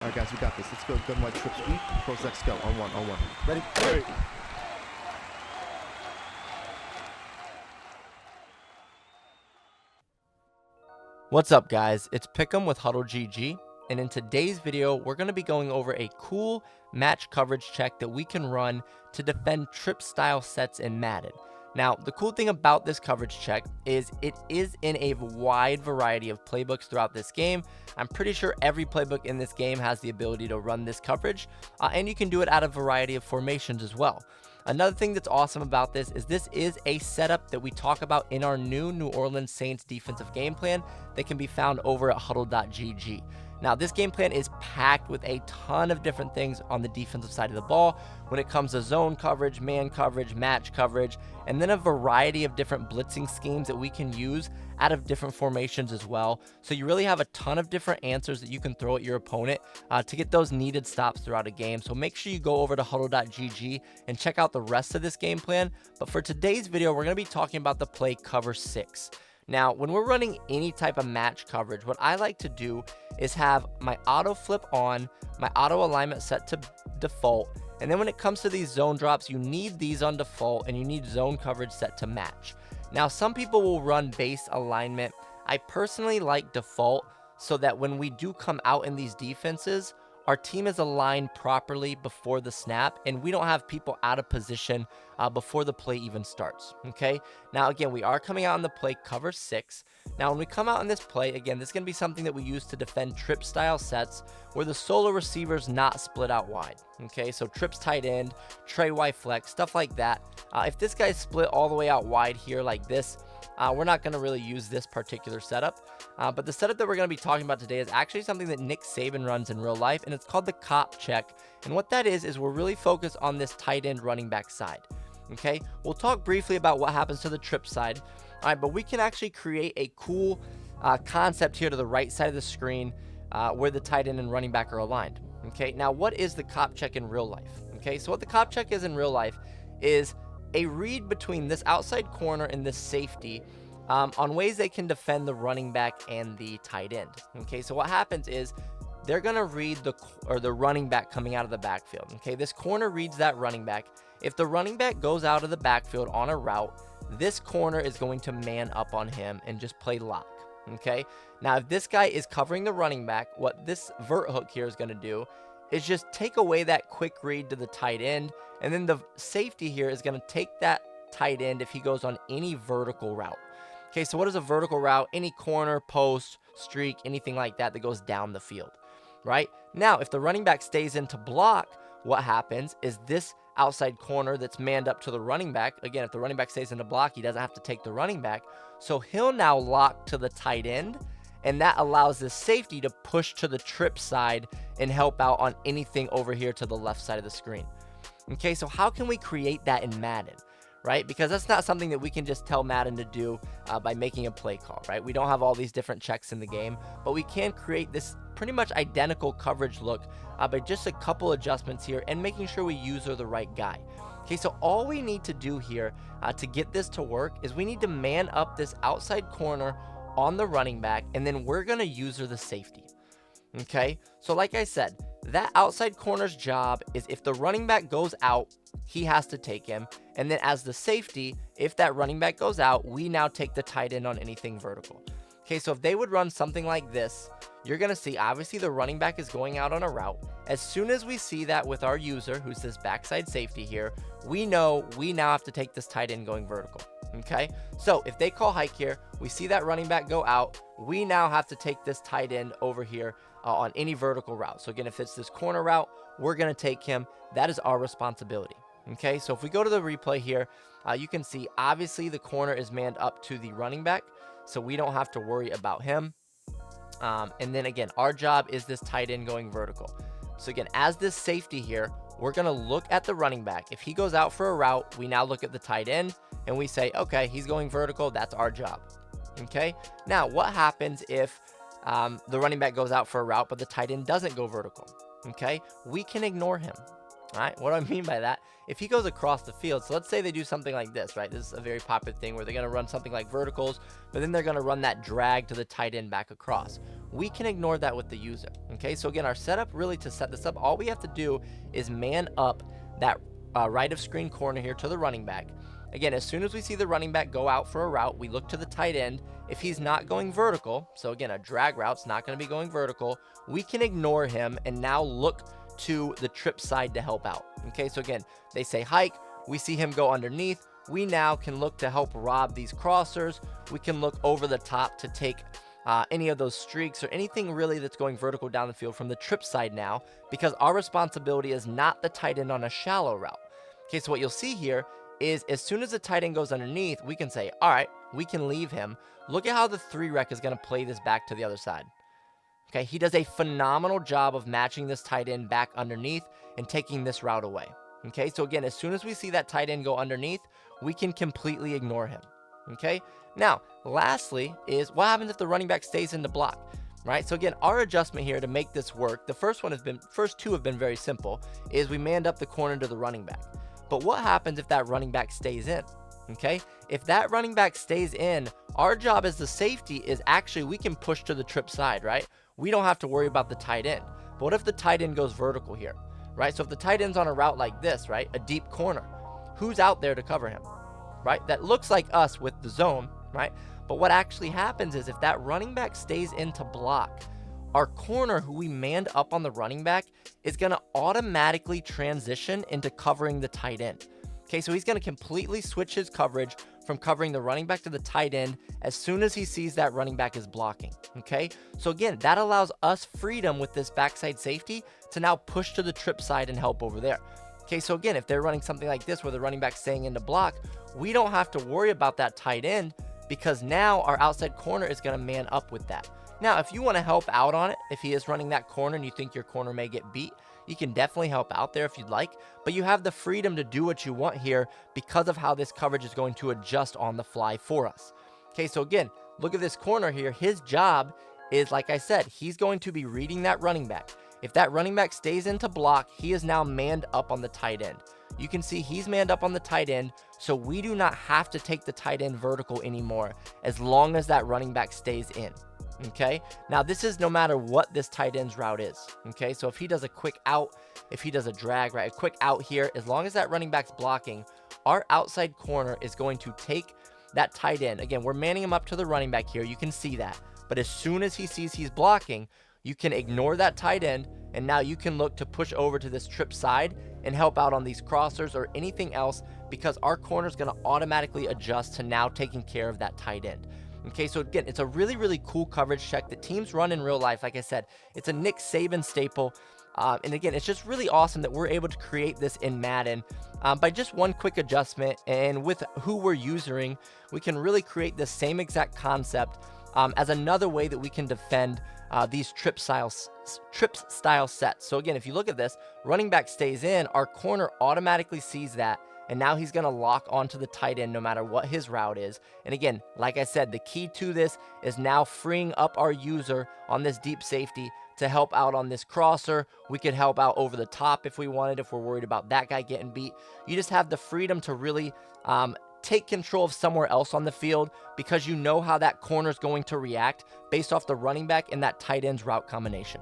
All right, guys, we got this. Let's go. Gun wide trip sweep. Pros X go. On one. On one. Ready? Ready. What's up, guys? It's Pick'em with HuddleGG, and in today's video, we're going to be going over a cool match coverage check that we can run to defend trip style sets in Madden. Now, the cool thing about this coverage check is it is in a wide variety of playbooks throughout this game. I'm pretty sure every playbook in this game has the ability to run this coverage, and you can do it out of a variety of formations as well. Another thing that's awesome about this is a setup that we talk about in our New Orleans Saints defensive game plan that can be found over at HuddleGG. Now, this game plan is packed with a ton of different things on the defensive side of the ball when it comes to zone coverage, man coverage, match coverage, and then a variety of different blitzing schemes that we can use out of different formations as well. So you really have a ton of different answers that you can throw at your opponent to get those needed stops throughout a game. So make sure you go over to HuddleGG and check out the rest of this game plan. But for today's video, we're going to be talking about the play Cover 6. Now, when we're running any type of match coverage, what I like to do is have my auto flip on, my auto alignment set to default, and then when it comes to these zone drops, you need these on default and you need zone coverage set to match. Now, some people will run base alignment. I personally like default so that when we do come out in these defenses, our team is aligned properly before the snap, and we don't have people out of position before the play even starts, okay? Now, again, we are coming out on the play Cover 6. Now, when we come out on this play, again, this is going to be something that we use to defend trip-style sets where the solo receiver is not split out wide, okay? So trips tight end, Trey Y flex, stuff like that. If this guy's split all the way out wide here like this, we're not going to really use this particular setup. But the setup that we're going to be talking about today is actually something that Nick Saban runs in real life, and it's called the cop check. And what that is we're really focused on this tight end running back side. Okay, we'll talk briefly about what happens to the trip side. All right, but we can actually create a cool concept here to the right side of the screen where the tight end and running back are aligned. Okay, now what is the cop check in real life? Okay, so what the cop check is in real life is a read between this outside corner and this safety on ways they can defend the running back and the tight end. Okay, so what happens is they're going to read the running back coming out of the backfield. Okay, this corner reads that running back. If the running back goes out of the backfield on a route, this corner is going to man up on him and just play lock. Okay, now if this guy is covering the running back, what this vert hook here is going to do is just take away that quick read to the tight end, and then the safety here is going to take that tight end if he goes on any vertical route. Okay, so what is a vertical route? Any corner, post, streak, anything like that that goes down the field, right? Now, if the running back stays in to block, what happens is this outside corner that's manned up to the running back. Again, if the running back stays in to block, he doesn't have to take the running back. So he'll now lock to the tight end, and that allows the safety to push to the trip side and help out on anything over here to the left side of the screen. Okay, so how can we create that in Madden, right? Because that's not something that we can just tell Madden to do by making a play call, right? We don't have all these different checks in the game, but we can create this pretty much identical coverage look by just a couple adjustments here and making sure we use the right guy. Okay, so all we need to do here to get this to work is we need to man up this outside corner on the running back, and then we're going to use the safety. Okay, so like I said, that outside corner's job is if the running back goes out, he has to take him. And then as the safety, if that running back goes out, we now take the tight end on anything vertical. Okay, so if they would run something like this, you're going to see obviously the running back is going out on a route. As soon as we see that with our user, who's this backside safety here, we know we now have to take this tight end going vertical. Okay, so if they call hike here, we see that running back go out, we now have to take this tight end over here on any vertical route. So again, if it's this corner route, we're going to take him. That is our responsibility. Okay, so if we go to the replay here, you can see obviously the corner is manned up to the running back, so we don't have to worry about him. And then again, our job is this tight end going vertical. So again, as this safety here, we're going to look at the running back. If he goes out for a route, we now look at the tight end and we say, okay, he's going vertical. That's our job. Okay, now what happens if the running back goes out for a route, but the tight end doesn't go vertical? Okay, we can ignore him. All right, what do I mean by that? If he goes across the field, so let's say they do something like this, right? This is a very popular thing where they're going to run something like verticals, but then they're going to run that drag to the tight end back across. We can ignore that with the user, okay? So again, our setup really to set this up, all we have to do is man up that right of screen corner here to the running back. Again, as soon as we see the running back go out for a route, we look to the tight end. If he's not going vertical, so again, a drag route's not going to be going vertical, we can ignore him and now look to the trip side to help out. Okay, so again, they say hike, we see him go underneath. We now can look to help rob these crossers. We can look over the top to take any of those streaks or anything really that's going vertical down the field from the trip side now, because our responsibility is not the tight end on a shallow route. Okay, so what you'll see here is as soon as the tight end goes underneath, we can say, all right, we can leave him. Look at how the 3-rec is going to play this back to the other side. Okay, he does a phenomenal job of matching this tight end back underneath and taking this route away. Okay, so again, as soon as we see that tight end go underneath, we can completely ignore him. Okay, now, lastly is what happens if the running back stays in the block, right? So again, our adjustment here to make this work, the first two have been very simple, is we manned up the corner to the running back. But what happens if that running back stays in? Okay, if that running back stays in, our job as the safety is actually we can push to the trip side, right? We don't have to worry about the tight end. But what if the tight end goes vertical here, right? So if the tight end's on a route like this, right, a deep corner, who's out there to cover him, right? That looks like us with the zone, right? But what actually happens is if that running back stays into block, our corner who we manned up on the running back is going to automatically transition into covering the tight end. Okay, so he's going to completely switch his coverage from covering the running back to the tight end as soon as he sees that running back is blocking. Okay, so again, that allows us freedom with this backside safety to now push to the trip side and help over there. Okay, so again, if they're running something like this where the running back's staying into block, we don't have to worry about that tight end because now our outside corner is going to man up with that. Now, if you want to help out on it, if he is running that corner and you think your corner may get beat, you can definitely help out there if you'd like, but you have the freedom to do what you want here because of how this coverage is going to adjust on the fly for us. Okay, so again, look at this corner here. His job is, like I said, he's going to be reading that running back. If that running back stays into block, he is now manned up on the tight end. You can see he's manned up on the tight end, so we do not have to take the tight end vertical anymore as long as that running back stays in. Okay, now this is no matter what this tight end's route is. Okay, so if he does a quick out, if he does a drag, right, a quick out here, as long as that running back's blocking, our outside corner is going to take that tight end. Again, we're manning him up to the running back here. You can see that. But as soon as he sees he's blocking, you can ignore that tight end, and now you can look to push over to this trip side and help out on these crossers or anything else because our corner is going to automatically adjust to now taking care of that tight end. Okay, so again, it's a really, really cool coverage check that teams run in real life. Like I said, it's a Nick Saban staple. And again, it's just really awesome that we're able to create this in Madden by just one quick adjustment. And with who we're using, we can really create the same exact concept as another way that we can defend these trip style sets. So again, if you look at this, running back stays in, our corner automatically sees that. And now he's going to lock onto the tight end no matter what his route is. And again, like I said, the key to this is now freeing up our user on this deep safety to help out on this crosser. We could help out over the top if we wanted, if we're worried about that guy getting beat. You just have the freedom to really take control of somewhere else on the field because you know how that corner is going to react based off the running back and that tight end's route combination.